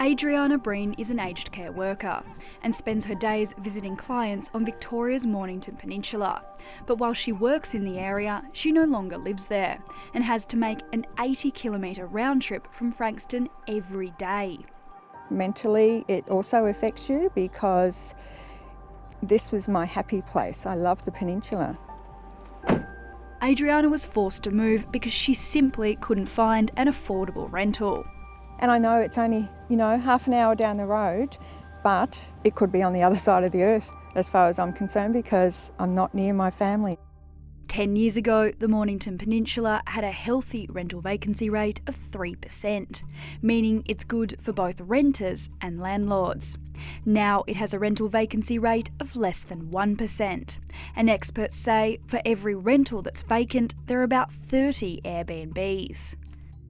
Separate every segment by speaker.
Speaker 1: Adriana Breen is an aged care worker and spends her days visiting clients on Victoria's Mornington Peninsula. But while she works in the area, she no longer lives there and has to make an 80-kilometre round trip from Frankston every day.
Speaker 2: Mentally, it also affects you because this was my happy place. I love the peninsula.
Speaker 1: Adriana was forced to move because she simply couldn't find an affordable rental.
Speaker 2: And I know it's only, half an hour down the road, but it could be on the other side of the earth as far as I'm concerned because I'm not near my family.
Speaker 1: 10 years ago, the Mornington Peninsula had a healthy rental vacancy rate of 3%, meaning it's good for both renters and landlords. Now it has a rental vacancy rate of less than 1%, and experts say for every rental that's vacant, there are about 30 Airbnbs.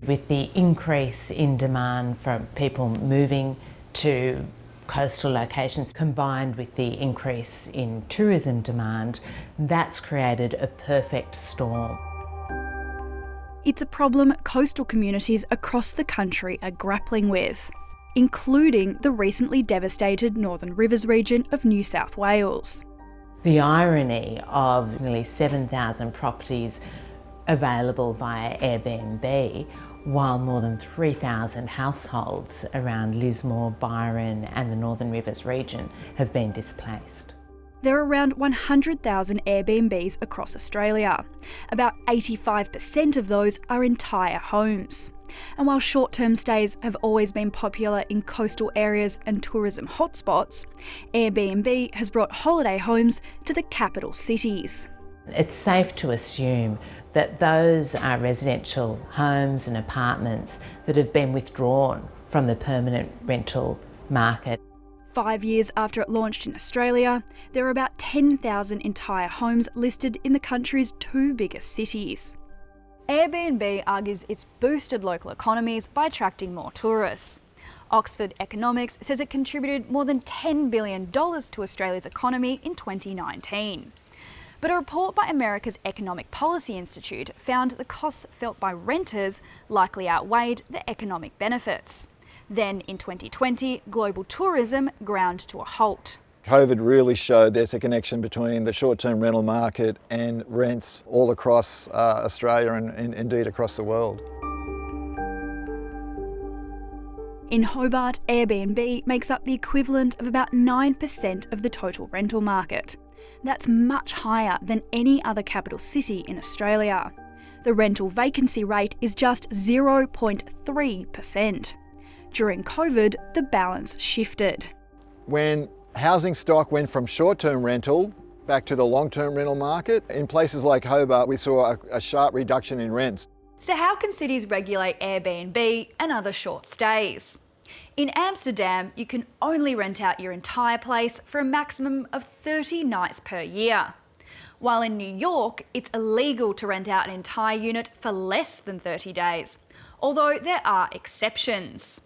Speaker 3: With the increase in demand from people moving to coastal locations combined with the increase in tourism demand, that's created a perfect storm.
Speaker 1: It's a problem coastal communities across the country are grappling with, including the recently devastated Northern Rivers region of New South Wales.
Speaker 3: The irony of nearly 7,000 properties available via Airbnb, while more than 3,000 households around Lismore, Byron and the Northern Rivers region have been displaced.
Speaker 1: There are around 100,000 Airbnbs across Australia. About 85% of those are entire homes. And while short-term stays have always been popular in coastal areas and tourism hotspots, Airbnb has brought holiday homes to the capital cities.
Speaker 3: It's safe to assume that those are residential homes and apartments that have been withdrawn from the permanent rental market.
Speaker 1: 5 years after it launched in Australia, there are about 10,000 entire homes listed in the country's two biggest cities. Airbnb argues it's boosted local economies by attracting more tourists. Oxford Economics says it contributed more than $10 billion to Australia's economy in 2019. But a report by America's Economic Policy Institute found the costs felt by renters likely outweighed the economic benefits. Then in 2020, global tourism ground to a halt.
Speaker 4: COVID really showed there's a connection between the short-term rental market and rents all across Australia and indeed across the world.
Speaker 1: In Hobart, Airbnb makes up the equivalent of about 9% of the total rental market. That's much higher than any other capital city in Australia. The rental vacancy rate is just 0.3%. During COVID, the balance shifted.
Speaker 4: When housing stock went from short-term rental back to the long-term rental market, in places like Hobart we saw a sharp reduction in rents.
Speaker 1: So how can cities regulate Airbnb and other short stays? In Amsterdam, you can only rent out your entire place for a maximum of 30 nights per year. While in New York, it's illegal to rent out an entire unit for less than 30 days, although there are exceptions.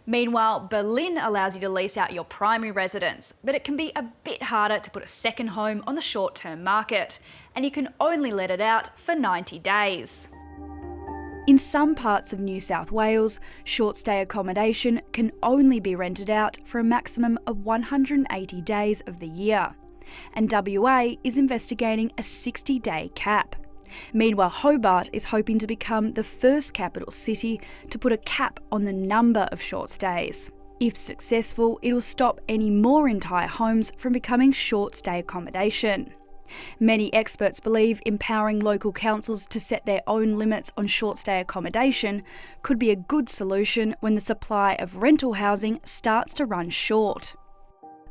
Speaker 1: Meanwhile, Berlin allows you to lease out your primary residence, but it can be a bit harder to put a second home on the short-term market, and you can only let it out for 90 days. In some parts of New South Wales, short-stay accommodation can only be rented out for a maximum of 180 days of the year, and WA is investigating a 60-day cap. Meanwhile, Hobart is hoping to become the first capital city to put a cap on the number of short stays. If successful, it will stop any more entire homes from becoming short-stay accommodation. Many experts believe empowering local councils to set their own limits on short-stay accommodation could be a good solution when the supply of rental housing starts to run short.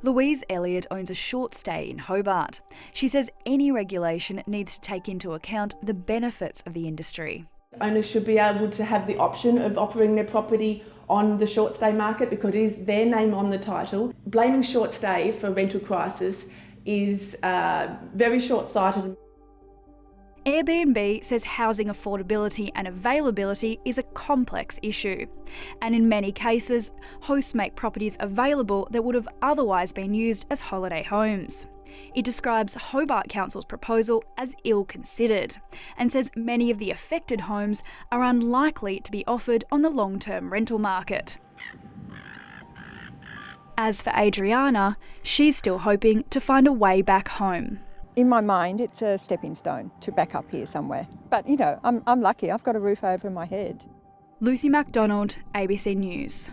Speaker 1: Louise Elliott owns a short stay in Hobart. She says any regulation needs to take into account the benefits of the industry.
Speaker 5: Owners should be able to have the option of operating their property on the short stay market because it is their name on the title. Blaming short stay for rental crisis is very short-sighted.
Speaker 1: Airbnb says housing affordability and availability is a complex issue, and in many cases, hosts make properties available that would have otherwise been used as holiday homes. It describes Hobart Council's proposal as ill-considered and says many of the affected homes are unlikely to be offered on the long-term rental market. As for Adriana, she's still hoping to find a way back home.
Speaker 2: In my mind, it's a stepping stone to back up here somewhere. But, you know, I'm lucky. I've got a roof over my head.
Speaker 1: Lucy MacDonald, ABC News.